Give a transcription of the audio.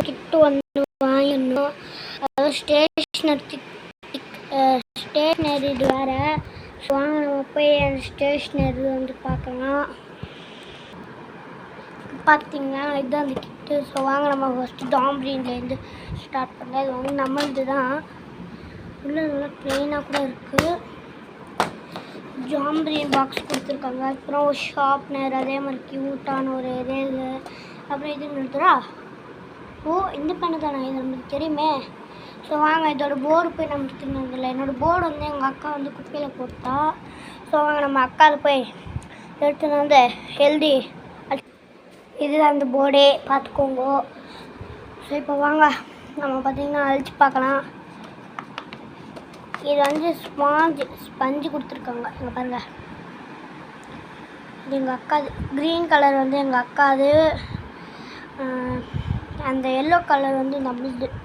கிட்டு வந்து வாங்கிடணும். அதாவது ஸ்டேஷ்னரி இது வேறு. ஸோ வாங்க நம்ம போய் அந்த ஸ்டேஷ்னரி வந்து பார்க்கலாம். பார்த்தீங்கன்னா இதுதான் அந்த கிட்டு. ஸோ வாங்க நம்ம ஃபஸ்ட்டு டாம்பிரின்லேருந்து ஸ்டார்ட் பண்ணலாம். இது வந்து நம்மளது தான். உள்ளே நல்லா ப்ளெயினாக கூட இருக்குது. ஜாம்பிரின் பாக்ஸ் கொடுத்துருக்காங்க. அப்புறம் ஒரு ஷார்ப்னர், அதே மாதிரி க்யூட்டான ஒரு ரேசர். அப்புறம் இது நிறுத்துறா. ஓ இந்த பண்ணு தானே, இது நம்மளுக்கு தெரியுமே. ஸோ வாங்க இதோட போர்டு போய் நம்ம தின்னதில்லை. என்னோடய போர்டு வந்து எங்கள் அக்கா வந்து குப்பையில் போட்டா. ஸோ வாங்க நம்ம அக்காவில் போய் எடுத்துன்னு வந்து ஹெல்தி. இதுதான் அந்த போர்டே, பார்த்துக்கோங்க. ஸோ இப்போ வாங்க நம்ம பார்த்திங்கன்னா அழிச்சு பார்க்கலாம். இது வந்து ஸ்பஞ்சு கொடுத்துருக்காங்க. இங்கே பாருங்கள், இது எங்கள் அக்காது. க்ரீன் கலர் வந்து எங்கள் அக்காது. அந்த எல்லோ கலர் வந்து நம்மளுது.